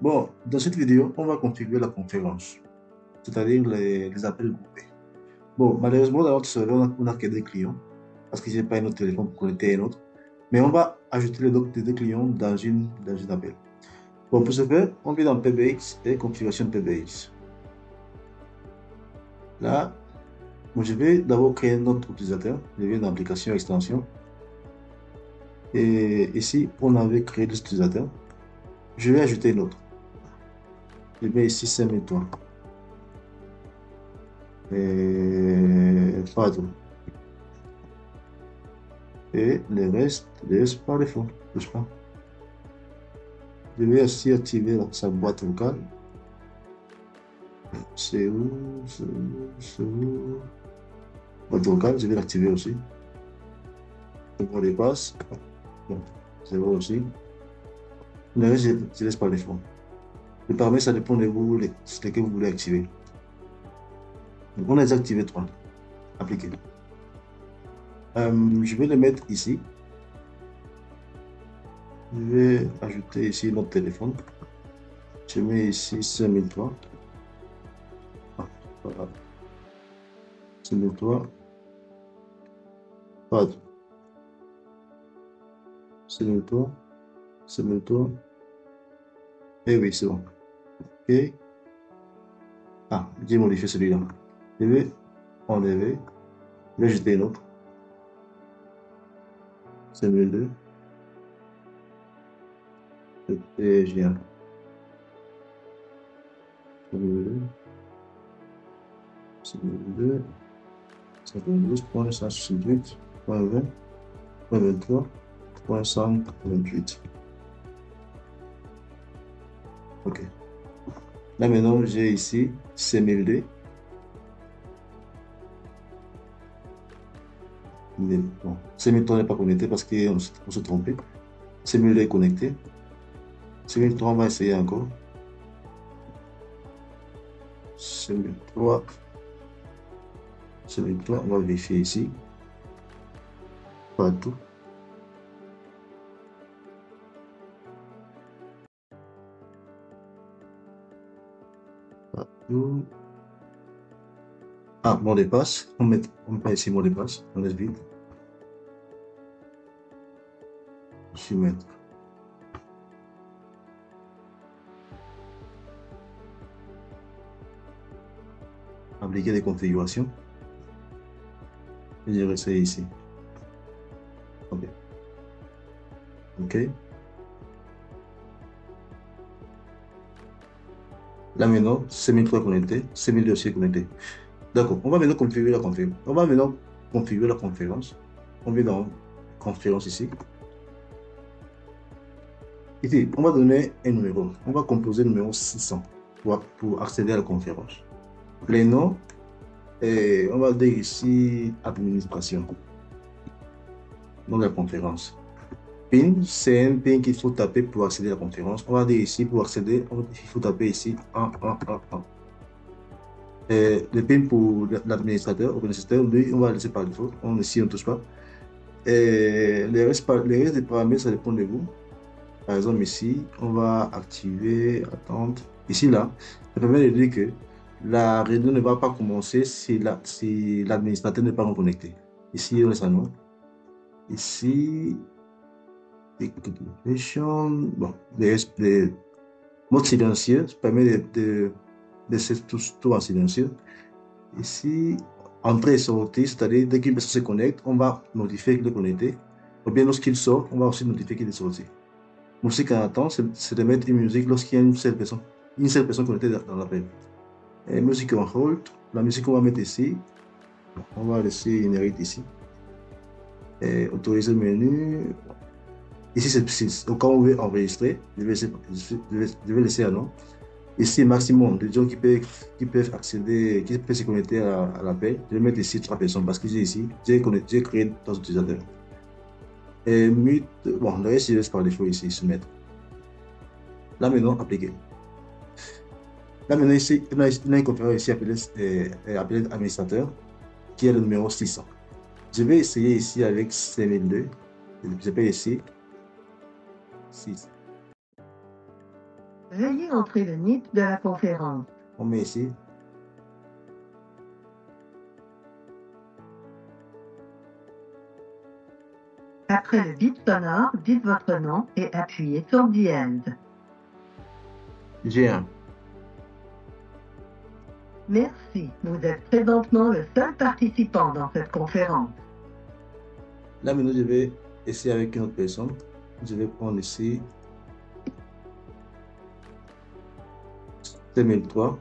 Bon, dans cette vidéo, on va configurer la conférence, c'est-à-dire les appels groupés. Bon, malheureusement, dans notre serveur, on n'a que des clients, parce que je n'ai pas un autre téléphone pour connecter un autre. Mais on va ajouter les deux clients dans une appel. Bon, pour ce faire, on vient dans PBX et configuration de PBX. Là, bon, je vais d'abord créer un autre utilisateur. Je viens dans application extension. Et ici, on avait créé deux utilisateurs. Je vais ajouter un autre. Je vais ici, c'est toi. Et pardon. Et le reste laisse par défaut, n'est-ce pas? Je vais aussi activer sa boîte vocale. C'est où? C'est où? C'est où? Boîte vocale, je vais l'activer aussi. Le mot de passe. Bon, c'est bon aussi. Le reste, je laisse par défaut. Le paramètre, ça dépend de vous, lesquels vous voulez activer. Donc, on a déjà activé 3. Appliquer. Je vais le mettre ici. Je vais ajouter ici notre téléphone. Je mets ici 5003. Ah, voilà. 5003. Pardon. 5003. 5003. Eh oui, c'est bon. OK. Ah, j'ai modifié celui-là. Je vais enlever. Je vais jeter l'autre. 5002. Et je viens. 5002. 52. 52.168.20.23.5.28. OK. Là maintenant, j'ai ici 5002. Mais bon, 5003 n'est pas connecté parce qu'on se trompait. 5002 est connecté. 5003, on va essayer encore. 5003. 5003, on va vérifier ici. Partout. Partout. Ah, mot de passe. On met ici mot de passe. On laisse vide. Je vais mettre. Appliquer les configurations. Et je réessaye ici. OK. OK. Là maintenant, 5003 connecté, 5002 aussi connecté. D'accord, on va maintenant configurer la conférence. On va maintenant configurer la conférence. On vient dans conférence ici. Ici, on va donner un numéro. On va composer le numéro 600 pour accéder à la conférence. Les noms, et on va dire ici administration. Nom de la conférence. PIN, c'est un PIN qu'il faut taper pour accéder à la conférence. On va dire ici pour accéder, il faut taper ici 1, 1, 1, 1. Le PIN pour l'administrateur, organisateur, lui, on va laisser par défaut. Ici, on ne touche pas. Et les restes des paramètres, ça dépend de vous. Par exemple, ici, on va activer, attendre. Ici, là, ça permet de dire que la réunion ne va pas commencer si l'administrateur n'est pas connecté. Ici, on laisse un nom. Ici, bon, les modes silencieux, ça permet de laisser tout en silencieux. Ici, entrée et sortie, c'est-à-dire dès qu'une personne se connecte, on va notifier qu'il est connecté. Ou bien lorsqu'il sort, on va aussi notifier qu'il est sorti. Musique en attente, c'est de mettre une musique lorsqu'il y a une seule personne connectée dans l'appel. Et musique en hold, la musique qu'on va mettre ici, on va laisser inherit ici. Et autoriser le menu. Ici, c'est au cas où on veut enregistrer, je vais laisser un nom. Ici, maximum de gens qui peuvent accéder, qui peuvent se connecter à l'appel. Je vais mettre ici 3 personnes parce que j'ai créé 3 utilisateurs. Et mute, bon, le reste, je laisse par défaut ici, se mettre. Là maintenant, appliquer. Là maintenant, ici, on a une conférence ici appelée administrateur, qui est le numéro 600. Je vais essayer ici avec 5002. Je vais ici 6. Veuillez entrer le NIP de la conférence. On met ici. Après le bip sonore, dites votre nom et appuyez sur dièse. J'ai un. Merci. Vous êtes présentement le seul participant dans cette conférence. Là, maintenant, je vais essayer avec une autre personne. Je vais prendre ici C1003.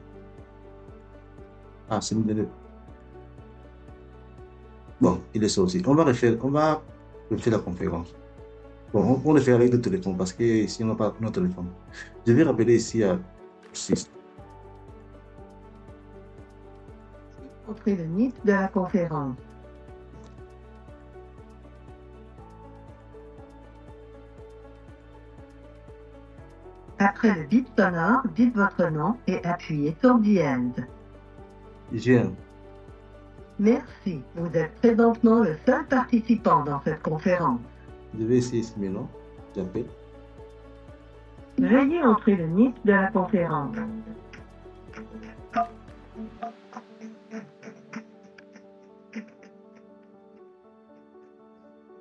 Ah, c'est une. Bon, il est sorti. On va refaire la conférence. Bon, on le fait avec le téléphone parce que ici, on n'a pas notre téléphone. Je vais rappeler ici à 6. Entrez le NIP de la conférence. Après le bip sonore, dites votre nom et appuyez sur dièse. J'ai un. Merci. Vous êtes présentement le seul participant dans cette conférence. Je vais essayer ici maintenant. J'appelle. Veuillez entrer le NIP de la conférence.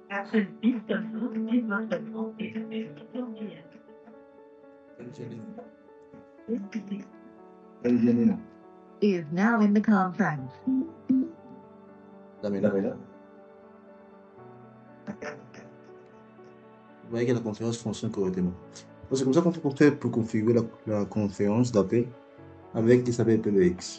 Après le bip sonore, dites votre nom et appuyez sur dièse. Is now in the conference. Là, maintenant. Vous voyez que la conférence fonctionne correctement. C'est comme ça qu'on peut faire pour configurer la conférence d'appel avec qui s'appelle PBX.